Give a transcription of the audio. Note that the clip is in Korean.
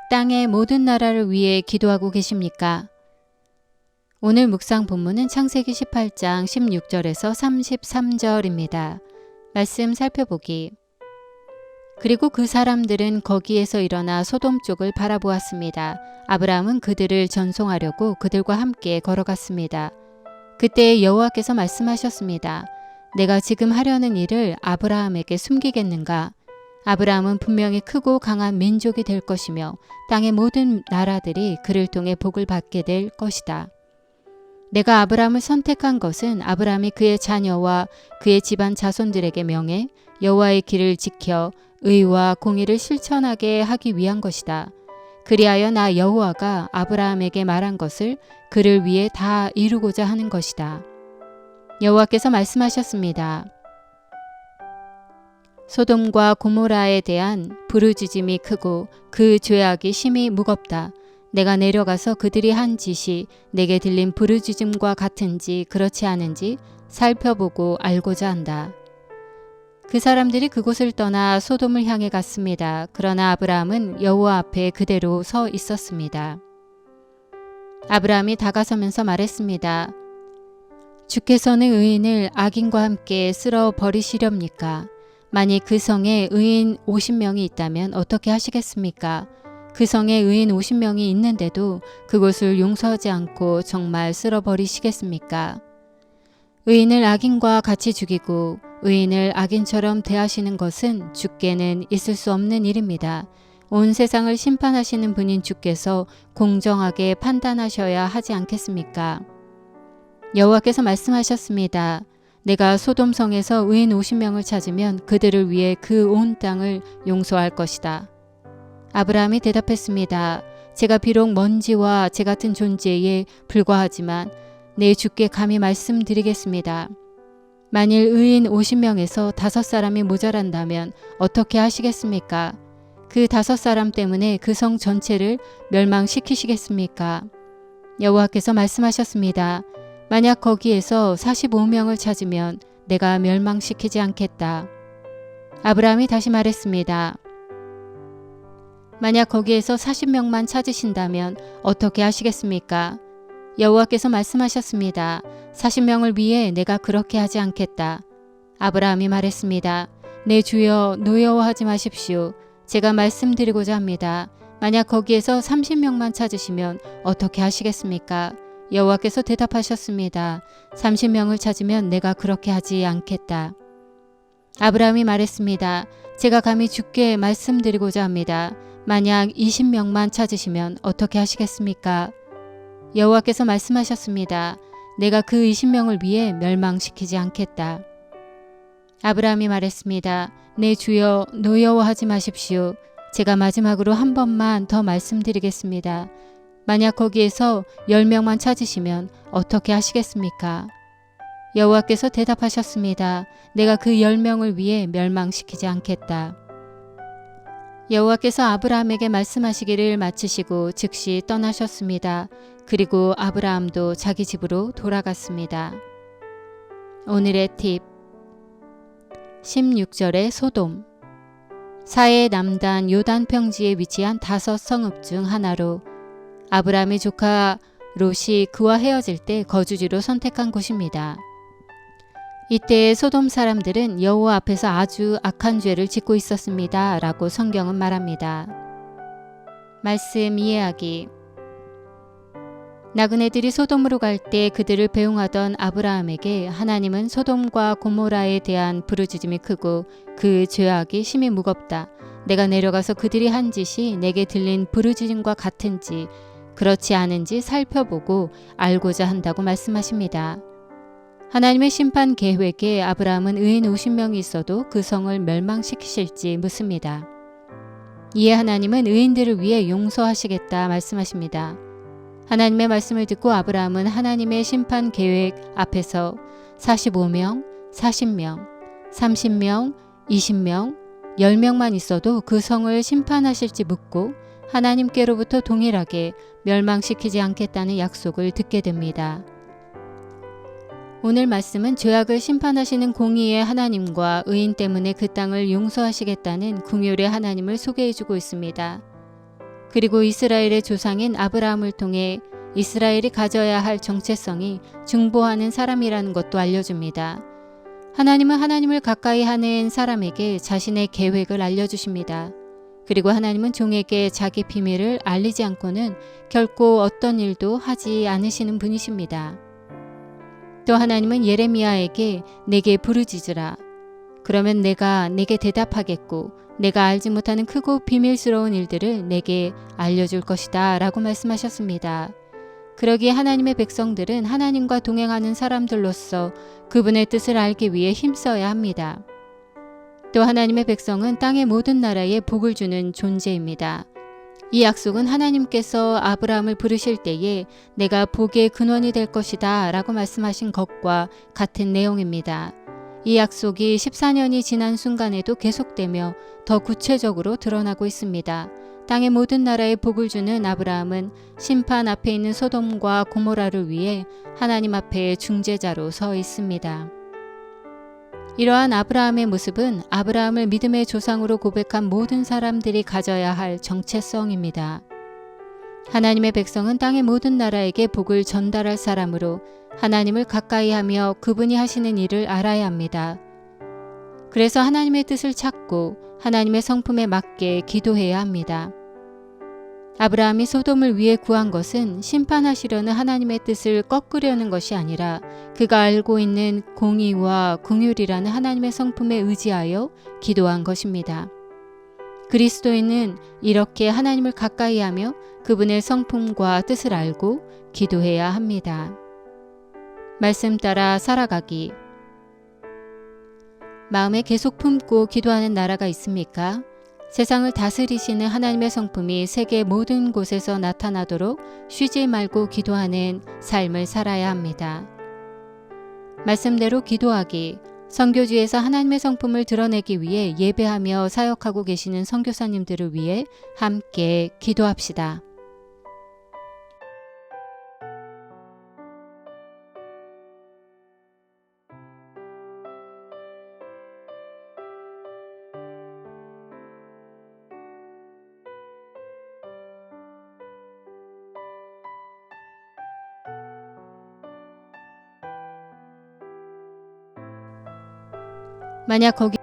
땅의 모든 나라를 위해 기도하고 계십니까? 오늘 묵상 본문은 창세기 18장 16절에서 33절입니다. 말씀 살펴보기. 그리고 그 사람들은 거기에서 일어나 소돔 쪽을 바라보았습니다. 아브라함은 그들을 전송하려고 그들과 함께 걸어갔습니다. 그때 여호와께서 말씀하셨습니다. 내가 지금 하려는 일을 아브라함에게 숨기겠는가? 아브라함은 분명히 크고 강한 민족이 될 것이며 땅의 모든 나라들이 그를 통해 복을 받게 될 것이다. 내가 아브라함을 선택한 것은 아브라함이 그의 자녀와 그의 집안 자손들에게 명해 여호와의 길을 지켜 의와 공의를 실천하게 하기 위한 것이다. 그리하여 나 여호와가 아브라함에게 말한 것을 그를 위해 다 이루고자 하는 것이다. 여호와께서 말씀하셨습니다. 소돔과 고모라에 대한 부르짖음이 크고 그 죄악이 심히 무겁다. 내가 내려가서 그들이 한 짓이 내게 들린 부르짖음과 같은지 그렇지 않은지 살펴보고 알고자 한다. 그 사람들이 그곳을 떠나 소돔을 향해 갔습니다. 그러나 아브라함은 여호와 앞에 그대로 서 있었습니다. 아브라함이 다가서면서 말했습니다. 주께서는 의인을 악인과 함께 쓸어 버리시렵니까? 만일 그 성에 의인 50명이 있다면 어떻게 하시겠습니까? 그 성에 의인 50명이 있는데도 그곳을 용서하지 않고 정말 쓸어버리시겠습니까? 의인을 악인과 같이 죽이고 의인을 악인처럼 대하시는 것은 주께는 있을 수 없는 일입니다. 온 세상을 심판하시는 분인 주께서 공정하게 판단하셔야 하지 않겠습니까? 여호와께서 말씀하셨습니다. 내가 소돔성에서 의인 50명을 찾으면 그들을 위해 그 온 땅을 용서할 것이다. 아브라함이 대답했습니다. 제가 비록 먼지와 재 같은 존재에 불과하지만 내 주께 감히 말씀드리겠습니다. 만일 의인 50명에서 5사람이 모자란다면 어떻게 하시겠습니까? 그 5사람 때문에 그 성 전체를 멸망시키시겠습니까? 여호와께서 말씀하셨습니다. 만약 거기에서 45명을 찾으면 내가 멸망시키지 않겠다. 아브라함이 다시 말했습니다. 만약 거기에서 40명만 찾으신다면 어떻게 하시겠습니까? 여호와께서 말씀하셨습니다. 40명을 위해 내가 그렇게 하지 않겠다. 아브라함이 말했습니다. 내 주여 노여워하지 마십시오. 제가 말씀드리고자 합니다. 만약 거기에서 30명만 찾으시면 어떻게 하시겠습니까? 여호와께서 대답하셨습니다. 30명을 찾으면 내가 그렇게 하지 않겠다. 아브라함이 말했습니다. 제가 감히 주께 말씀드리고자 합니다. 만약 20명만 찾으시면 어떻게 하시겠습니까? 여호와께서 말씀하셨습니다. 내가 그 20명을 위해 멸망시키지 않겠다. 아브라함이 말했습니다. 내 주여 노여워하지 마십시오. 제가 마지막으로 한 번만 더 말씀드리겠습니다. 만약 거기에서 10명만 찾으시면 어떻게 하시겠습니까? 여호와께서 대답하셨습니다. 내가 그 10명을 위해 멸망시키지 않겠다. 여호와께서 아브라함에게 말씀하시기를 마치시고 즉시 떠나셨습니다. 그리고 아브라함도 자기 집으로 돌아갔습니다. 오늘의 팁 16절의 소돔 사해 남단 요단 평지에 위치한 5성읍 중 하나로 아브라함의 조카 롯이 그와 헤어질 때 거주지로 선택한 곳입니다. 이때 소돔 사람들은 여호와 앞에서 아주 악한 죄를 짓고 있었습니다. 라고 성경은 말합니다. 말씀 이해하기. 나그네들이 소돔으로 갈 때 그들을 배웅하던 아브라함에게 하나님은 소돔과 고모라에 대한 부르짖음이 크고 그 죄악이 심히 무겁다. 내가 내려가서 그들이 한 짓이 내게 들린 부르짖음과 같은지 그렇지 않은지 살펴보고 알고자 한다고 말씀하십니다. 하나님의 심판 계획에 아브라함은 의인 50명이 있어도 그 성을 멸망시키실지 묻습니다. 이에 하나님은 의인들을 위해 용서하시겠다 말씀하십니다. 하나님의 말씀을 듣고 아브라함은 하나님의 심판 계획 앞에서 45명, 40명, 30명, 20명, 10명만 있어도 그 성을 심판하실지 묻고 하나님께로부터 동일하게 멸망시키지 않겠다는 약속을 듣게 됩니다. 오늘 말씀은 죄악을 심판하시는 공의의 하나님과 의인 때문에 그 땅을 용서하시겠다는 긍휼의 하나님을 소개해주고 있습니다. 그리고 이스라엘의 조상인 아브라함을 통해 이스라엘이 가져야 할 정체성이 중보하는 사람이라는 것도 알려줍니다. 하나님은 하나님을 가까이 하는 사람에게 자신의 계획을 알려주십니다. 그리고 하나님은 종에게 자기 비밀을 알리지 않고는 결코 어떤 일도 하지 않으시는 분이십니다. 또 하나님은 예레미야에게 내게 부르짖으라. 그러면 내가 내게 대답하겠고 내가 알지 못하는 크고 비밀스러운 일들을 내게 알려줄 것이다 라고 말씀하셨습니다. 그러기에 하나님의 백성들은 하나님과 동행하는 사람들로서 그분의 뜻을 알기 위해 힘써야 합니다. 또 하나님의 백성은 땅의 모든 나라에 복을 주는 존재입니다. 이 약속은 하나님께서 아브라함을 부르실 때에 내가 복의 근원이 될 것이다 라고 말씀하신 것과 같은 내용입니다. 이 약속이 14년이 지난 순간에도 계속되며 더 구체적으로 드러나고 있습니다. 땅의 모든 나라에 복을 주는 아브라함은 심판 앞에 있는 소돔과 고모라를 위해 하나님 앞에 중재자로 서 있습니다. 이러한 아브라함의 모습은 아브라함을 믿음의 조상으로 고백한 모든 사람들이 가져야 할 정체성입니다. 하나님의 백성은 땅의 모든 나라에게 복을 전달할 사람으로 하나님을 가까이 하며 그분이 하시는 일을 알아야 합니다. 그래서 하나님의 뜻을 찾고 하나님의 성품에 맞게 기도해야 합니다. 아브라함이 소돔을 위해 구한 것은 심판하시려는 하나님의 뜻을 꺾으려는 것이 아니라 그가 알고 있는 공의와 긍휼이라는 하나님의 성품에 의지하여 기도한 것입니다. 그리스도인은 이렇게 하나님을 가까이 하며 그분의 성품과 뜻을 알고 기도해야 합니다. 말씀 따라 살아가기. 마음에 계속 품고 기도하는 나라가 있습니까? 세상을 다스리시는 하나님의 성품이 세계 모든 곳에서 나타나도록 쉬지 말고 기도하는 삶을 살아야 합니다. 말씀대로 기도하기. 선교지에서 하나님의 성품을 드러내기 위해 예배하며 사역하고 계시는 선교사님들을 위해 함께 기도합시다. 만약 거기